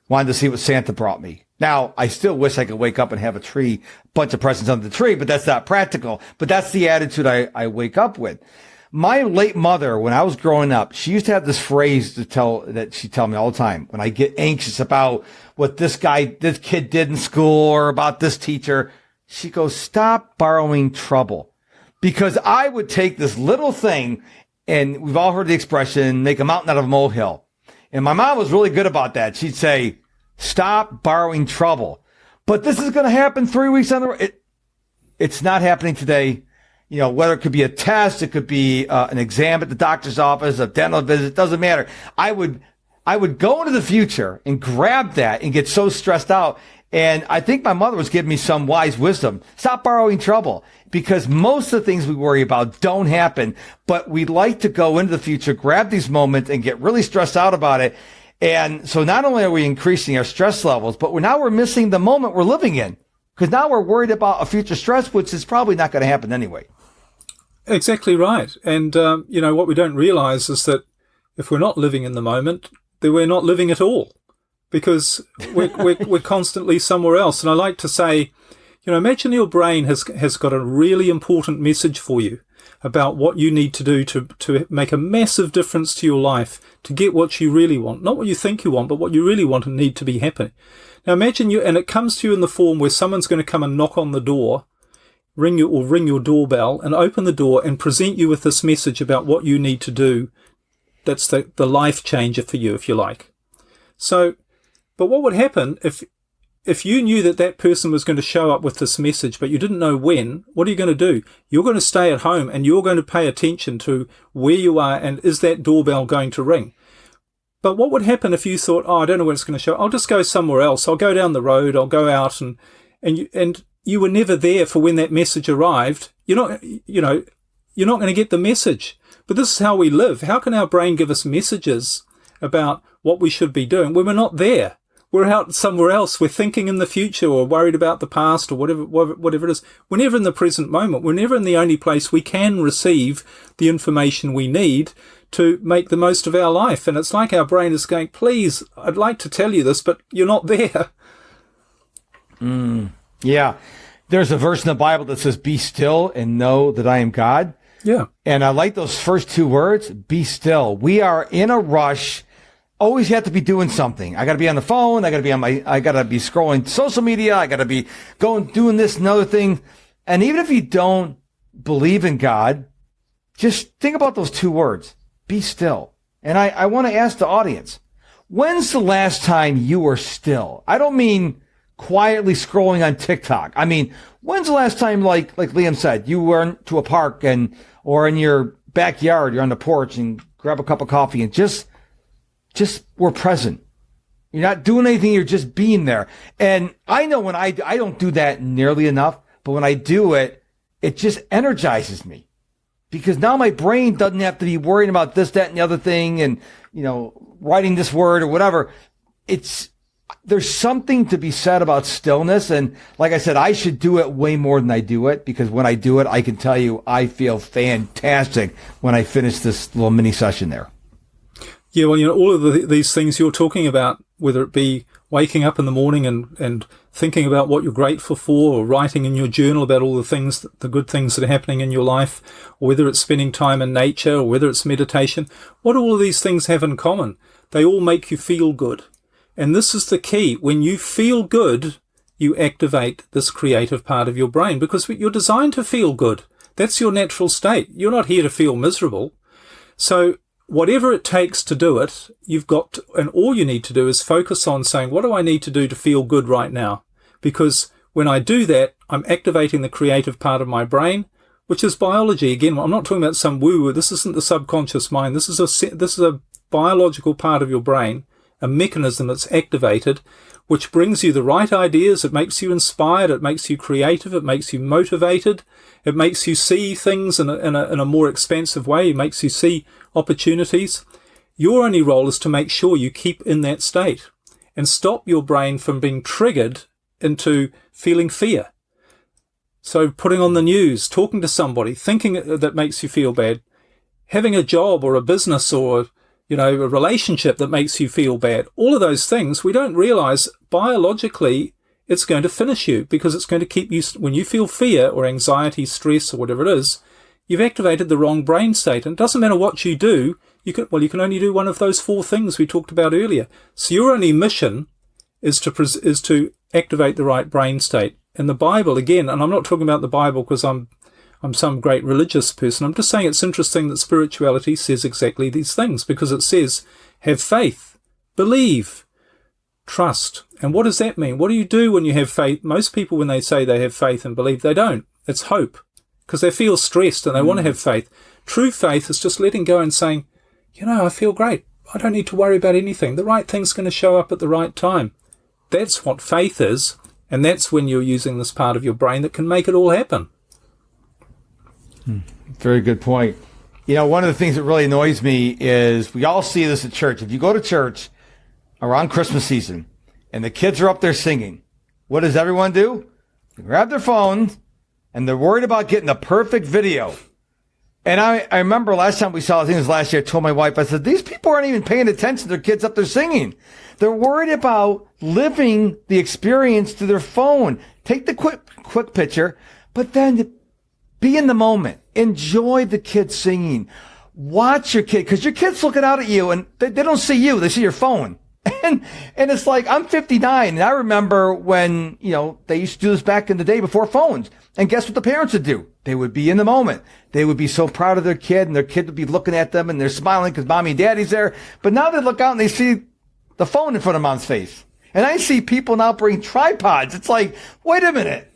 wanted to see what Santa brought me. Now, I still wish I could wake up and have a bunch of presents under the tree, but that's not practical. But that's the attitude I wake up with. My late mother, when I was growing up, she used to have this phrase that she'd tell me all the time when I get anxious about what this kid did in school or about this teacher. She goes, stop borrowing trouble. Because I would take this little thing, and we've all heard the expression, make a mountain out of a molehill. And my mom was really good about that. She'd say, stop borrowing trouble. But this is going to happen 3 weeks on the road. It's not happening today. You know, whether it could be a test, it could be an exam at the doctor's office, a dental visit, it doesn't matter. I would go into the future and grab that and get so stressed out. And I think my mother was giving me some wise wisdom. Stop borrowing trouble, because most of the things we worry about don't happen. But we like to go into the future, grab these moments and get really stressed out about it. And so not only are we increasing our stress levels, but we're missing the moment we're living in, because now we're worried about a future stress, which is probably not going to happen anyway. Exactly right. And, what we don't realize is that if we're not living in the moment, then we're not living at all, because we're constantly somewhere else. And I like to say, imagine your brain has got a really important message for you about what you need to do to make a massive difference to your life, to get what you really want. Not what you think you want, but what you really want and need to be happy. Now imagine and it comes to you in the form where someone's going to come and knock on the door, ring your doorbell and open the door and present you with this message about what you need to do. That's the life changer for you, if you like. So, but what would happen if you knew that person was going to show up with this message, but you didn't know when? What are you going to do? You're going to stay at home and you're going to pay attention to where you are and is that doorbell going to ring? But what would happen if you thought, I don't know when it's going to show. I'll just go somewhere else. I'll go down the road. I'll go out and you were never there for when that message arrived. You're not going to get the message. But this is how we live. How can our brain give us messages about what we should be doing when we're not there? We're out somewhere else. We're thinking in the future or worried about the past or whatever it is. We're never in the present moment. We're never in the only place we can receive the information we need to make the most of our life. And it's like our brain is going, please, I'd like to tell you this, but you're not there. Yeah. There's a verse in the Bible that says, be still and know that I am God. Yeah. And I like those first 2 words, be still. We are in a rush. Always have to be doing something. I got to be on the phone. I got to be scrolling social media. I got to be doing this and other thing. And even if you don't believe in God, just think about those 2 words, be still. And I want to ask the audience, when's the last time you were still? I don't mean quietly scrolling on TikTok. I mean, when's the last time, like Liam said, you went to a park or in your backyard, you're on the porch and grab a cup of coffee and just were present. You're not doing anything. You're just being there. And I know when I don't do that nearly enough, But when I do it, it just energizes me because now my brain doesn't have to be worrying about this, that, and the other thing and, writing this word or whatever. There's something to be said about stillness. And like I said, I should do it way more than I do it because when I do it, I can tell you I feel fantastic when I finish this little mini session there. Yeah, well, all of these things you're talking about, whether it be waking up in the morning and thinking about what you're grateful for, or writing in your journal about all the things, the good things that are happening in your life, or whether it's spending time in nature, or whether it's meditation, what all of these things have in common? They all make you feel good. And this is the key. When you feel good, you activate this creative part of your brain because you're designed to feel good. That's your natural state. You're not here to feel miserable. So whatever it takes to do it, and all you need to do is focus on saying, what do I need to do to feel good right now? Because when I do that, I'm activating the creative part of my brain, which is biology. Again, I'm not talking about some woo-woo. This isn't the subconscious mind. This is a biological part of your brain, a mechanism that's activated, which brings you the right ideas. It makes you inspired. It makes you creative. It makes you motivated. It makes you see things in a more expansive way. It makes you see opportunities. Your only role is to make sure you keep in that state and stop your brain from being triggered into feeling fear. So putting on the news, talking to somebody, thinking that makes you feel bad, having a job or a business or a relationship that makes you feel bad. All of those things, we don't realize biologically it's going to finish you because it's going to keep you, when you feel fear or anxiety, stress or whatever it is, you've activated the wrong brain state. And it doesn't matter what you do, you can only do one of those 4 things we talked about earlier. So your only mission is to activate the right brain state. And the Bible, again, and I'm not talking about the Bible because I'm some great religious person. I'm just saying it's interesting that spirituality says exactly these things because it says, have faith, believe, trust. And what does that mean? What do you do when you have faith? Most people, when they say they have faith and believe, they don't. It's hope because they feel stressed and they want to have faith. True faith is just letting go and saying, I feel great. I don't need to worry about anything. The right thing's going to show up at the right time. That's what faith is. And that's when you're using this part of your brain that can make it all happen. Very good point. One of the things that really annoys me is we all see this at church. If you go to church around Christmas season and the kids are up there singing, what does everyone do? They grab their phones and they're worried about getting the perfect video. And I remember last time we saw things last year, I told my wife, I said, these people aren't even paying attention to their kids up there singing. They're worried about living the experience through their phone. Take the quick picture, but then be in the moment. Enjoy the kids singing. Watch your kid, because your kid's looking out at you and they don't see you. They see your phone. And it's like, I'm 59 and I remember when, they used to do this back in the day before phones. And guess what the parents would do? They would be in the moment. They would be so proud of their kid and their kid would be looking at them and they're smiling because mommy and daddy's there. But now they look out and they see the phone in front of mom's face. And I see people now bring tripods. It's like, wait a minute.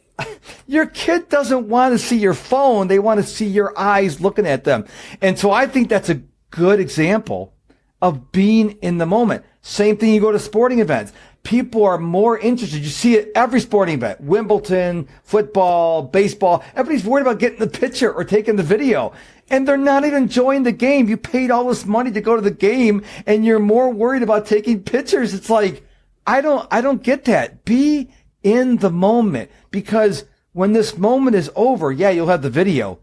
Your kid doesn't want to see your phone. They want to see your eyes looking at them. And so I think that's a good example of being in the moment. Same thing, you go to sporting events. People are more interested. You see it every sporting event, Wimbledon, football, baseball. Everybody's worried about getting the picture or taking the video. And they're not even enjoying the game. You paid all this money to go to the game and you're more worried about taking pictures. It's like, I don't get that. Be in the moment, because when this moment is over, yeah, you'll have the video.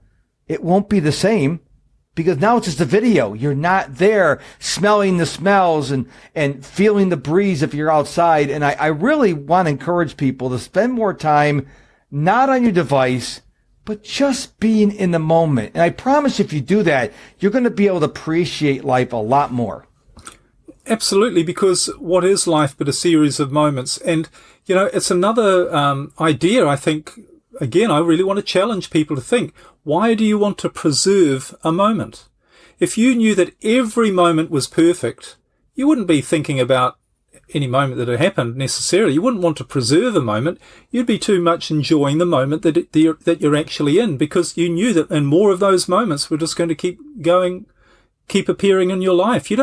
It won't be the same because now it's just a video. You're not there smelling the smells and feeling the breeze if you're outside. And I really want to encourage people to spend more time, not on your device, but just being in the moment. And I promise if you do that, you're going to be able to appreciate life a lot more. Absolutely, because what is life but a series of moments? And, it's another idea, I think, again, I really want to challenge people to think, why do you want to preserve a moment? If you knew that every moment was perfect, you wouldn't be thinking about any moment that had happened necessarily. You wouldn't want to preserve a moment. You'd be too much enjoying the moment that you're actually in, because you knew that and more of those moments were just going to keep appearing in your life. You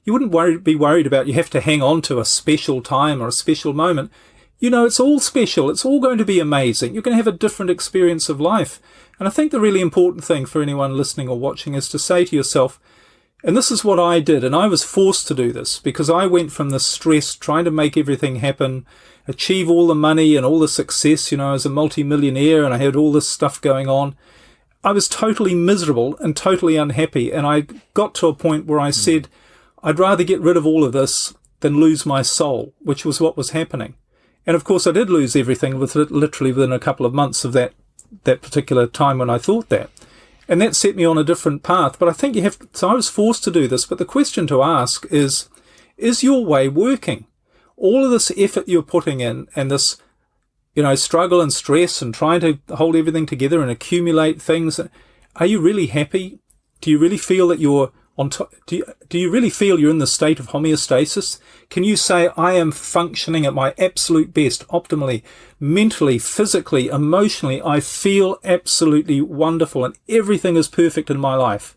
wouldn't be worried about you have to hang on to a special time or a special moment. you know it's all special. It's all going to be amazing. You're going to have a different experience of life. And I think the really important thing for anyone listening or watching is to say to yourself, and this is what I did, and I was forced to do this because I went from the stress, trying to make everything happen, achieve all the money and all the success, you know, as a multi-millionaire, and I had all this stuff going on. I was totally miserable and totally unhappy, and I got to a point where I said, I'd rather get rid of all of this than lose my soul, which was what was happening. And of course I did lose everything literally within a couple of months of that particular time when I thought that. And that set me on a different path. But I think so I was forced to do this. But the question to ask is your way working? All of this effort you're putting in and this, you know, struggle and stress and trying to hold everything together and accumulate things, are you really happy? Do you really feel that you're on top? Do you really feel you're in the state of homeostasis? Can you say, I am functioning at my absolute best, optimally, mentally, physically, emotionally? I feel absolutely wonderful and everything is perfect in my life.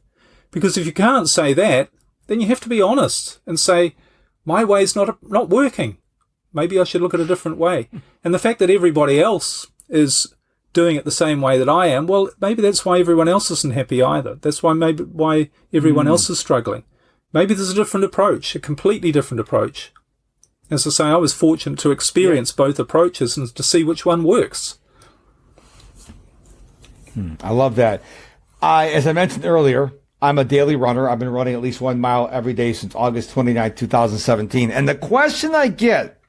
Because if you can't say that, then you have to be honest and say, my way's not working. Maybe I should look at a different way. And the fact that everybody else is doing it the same way that I am, well, maybe that's why everyone else isn't happy either. That's why everyone else is struggling. Maybe there's a different approach, a completely different approach. As I say, I was fortunate to experience both approaches and to see which one works. I love that. As I mentioned earlier, I'm a daily runner. I've been running at least 1 mile every day since August 29, 2017. And the question I get,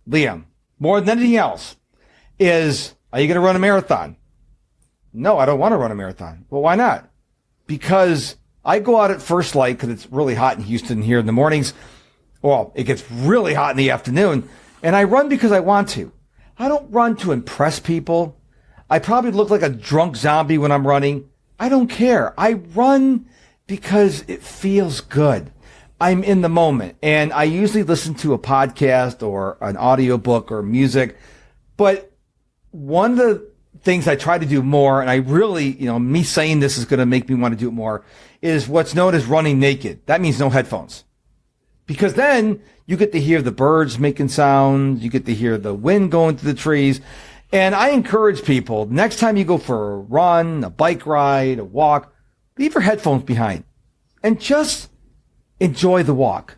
Liam, more than anything else, is, are you going to run a marathon? No, I don't want to run a marathon. Well, why not? Because I go out at first light because it's really hot in Houston here in the mornings. Well, it gets really hot in the afternoon. And I run because I want to. I don't run to impress people. I probably look like a drunk zombie when I'm running. I don't care. I run because it feels good. I'm in the moment. And I usually listen to a podcast or an audiobook or music. But one of the things I try to do more, and I really, me saying this is going to make me want to do it more, is what's known as running naked. That means no headphones. Because then you get to hear the birds making sounds. You get to hear the wind going through the trees. And I encourage people, next time you go for a run, a bike ride, a walk, leave your headphones behind and just enjoy the walk.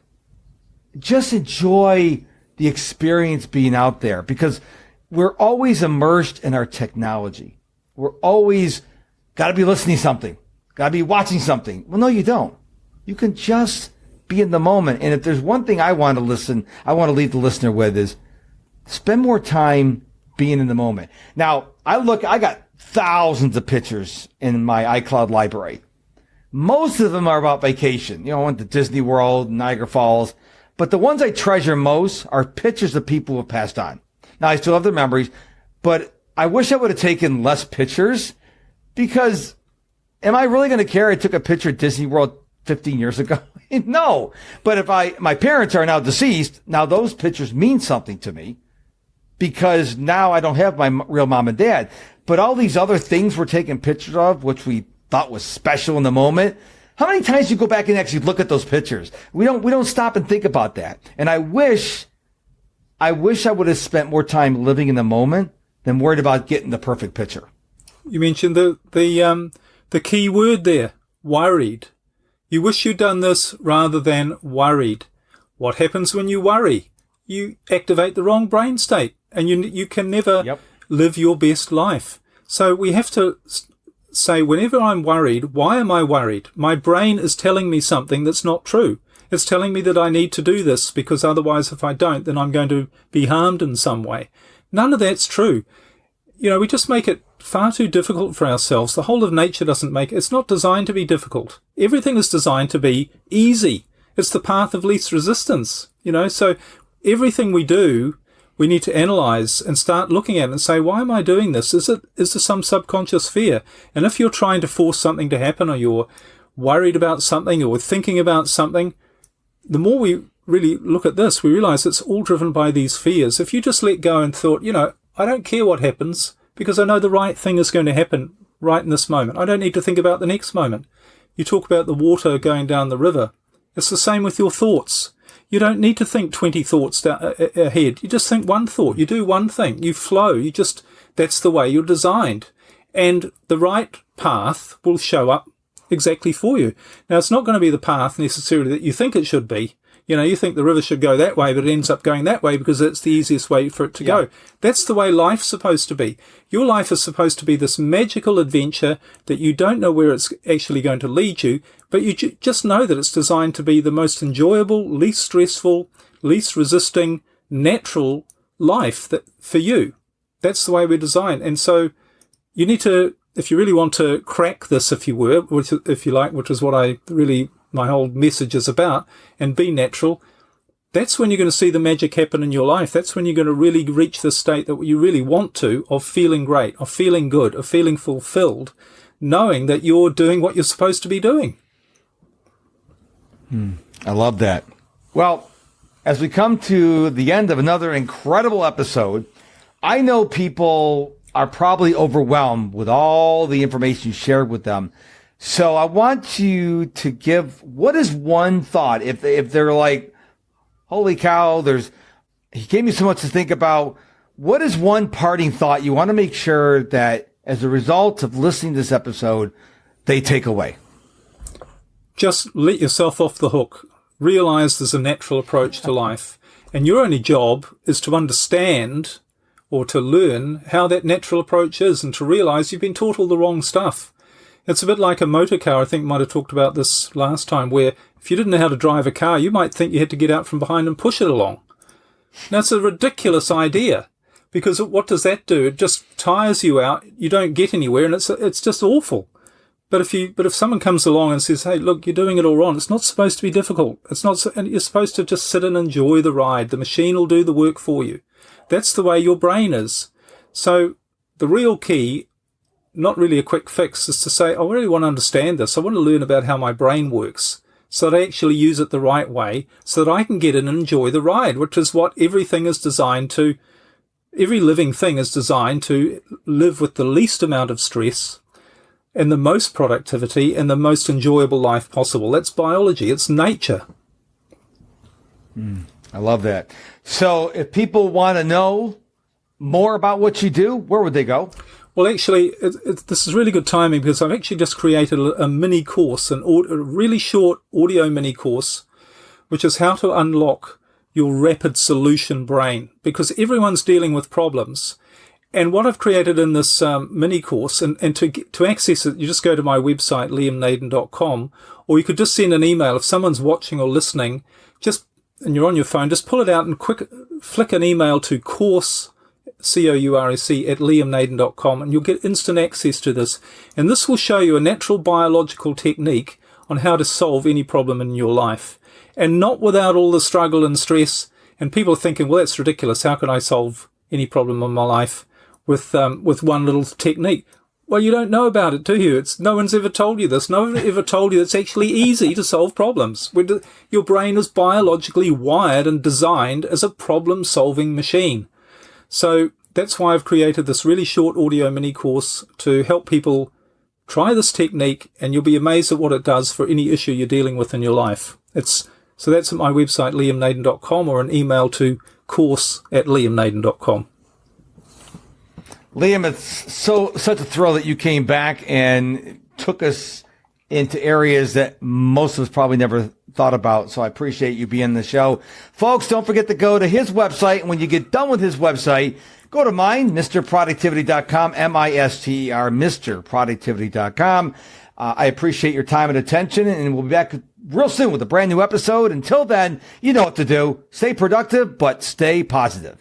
Just enjoy the experience being out there, because we're always immersed in our technology. We're always got to be listening to something, got to be watching something. Well, no, you don't. You can just be in the moment. And if there's one thing I want to leave the listener with is spend more time being in the moment. Now, I got thousands of pictures in my iCloud library. Most of them are about vacation. I went to Disney World, Niagara Falls. But the ones I treasure most are pictures of people who have passed on. Now, I still have their memories, but I wish I would have taken less pictures, because am I really going to care I took a picture at Disney World 15 years ago? No. But if my parents are now deceased, now those pictures mean something to me, because now I don't have my real mom and dad. But all these other things we're taking pictures of, which we thought was special in the moment, how many times do you go back and actually look at those pictures? We don't stop and think about that. And I wish I would have spent more time living in the moment than worried about getting the perfect picture. You mentioned the key word there, worried. You wish you'd done this rather than worried. What happens when you worry? You activate the wrong brain state, and you can never live your best life. So we have to say, whenever I'm worried, why am I worried? My brain is telling me something that's not true. It's telling me that I need to do this, because otherwise if I don't, then I'm going to be harmed in some way. None of that's true. We just make it far too difficult for ourselves. The whole of nature it's not designed to be difficult. Everything is designed to be easy. It's the path of least resistance, so everything we do, we need to analyze and start looking at it and say, why am I doing this? Is there some subconscious fear? And if you're trying to force something to happen, or you're worried about something, or thinking about something, the more we really look at this, we realize it's all driven by these fears. If you just let go and thought, I don't care what happens, because I know the right thing is going to happen right in this moment. I don't need to think about the next moment. You talk about the water going down the river. It's the same with your thoughts. You don't need to think 20 thoughts ahead. You just think one thought. You do one thing. You flow. That's the way you're designed. And the right path will show up exactly for you. Now, it's not going to be the path necessarily that you think it should be. You think the river should go that way, but it ends up going that way because it's the easiest way for it to go. That's the way life's supposed to be. Your life is supposed to be this magical adventure that you don't know where it's actually going to lead you, but you just know that it's designed to be the most enjoyable, least stressful, least resisting, natural life for you. That's the way we're designed. And so you need to, if you really want to crack this, if you like, which is what my whole message is about, and be natural, that's when you're going to see the magic happen in your life. That's when you're going to really reach the state that you really want to, of feeling great, of feeling good, of feeling fulfilled, knowing that you're doing what you're supposed to be doing. I love that. Well, as we come to the end of another incredible episode, I know people are probably overwhelmed with all the information you shared with them. So I want you to give, what is one thought, if they're like, holy cow, he gave me so much to think about. What is one parting thought you want to make sure that as a result of listening to this episode, they take away? Just let yourself off the hook. Realize there's a natural approach to life. And your only job is to understand or to learn how that natural approach is, and to realize you've been taught all the wrong stuff. It's a bit like a motor car. I think I might have talked about this last time, where if you didn't know how to drive a car, you might think you had to get out from behind and push it along. Now, it's a ridiculous idea, because what does that do? It just tires you out. You don't get anywhere, and it's just awful. But if someone comes along and says, hey, look, you're doing it all wrong, it's not supposed to be difficult. And you're supposed to just sit and enjoy the ride. The machine will do the work for you. That's the way your brain is. So the real key, not really a quick fix, is to say, I really want to understand this. I want to learn about how my brain works so that I actually use it the right way, so that I can get in and enjoy the ride, which is what everything is designed to. Every living thing is designed to live with the least amount of stress and the most productivity and the most enjoyable life possible. That's biology. It's nature. I love that. So if people want to know more about what you do, where would they go? Well, actually, this is really good timing, because I've actually just created a mini course, a really short audio mini course, which is how to unlock your rapid solution brain, because everyone's dealing with problems. And what I've created in this mini course, and to access it, you just go to my website, liamnaden.com, or you could just send an email. If someone's watching or listening, and you're on your phone, just pull it out and flick an email to course, COURSE, at liamnaden.com, and you'll get instant access to this. And this will show you a natural biological technique on how to solve any problem in your life, and not without all the struggle and stress. And people are thinking, well, that's ridiculous. How can I solve any problem in my life with one little technique? Well, you don't know about it, do you? No one's ever told you this. No one ever told you it's actually easy to solve problems. Your brain is biologically wired and designed as a problem-solving machine. So that's why I've created this really short audio mini course to help people try this technique, and you'll be amazed at what it does for any issue you're dealing with in your life. So that's at my website, liamnaden.com, or an email to course@liamnaden.com. Liam, it's such a thrill that you came back and took us into areas that most of us probably never thought about. So I appreciate you being on the show. Folks, don't forget to go to his website. And when you get done with his website, go to mine, MrProductivity.com, MISTER, MrProductivity.com. I appreciate your time and attention, and we'll be back real soon with a brand new episode. Until then, you know what to do. Stay productive, but stay positive.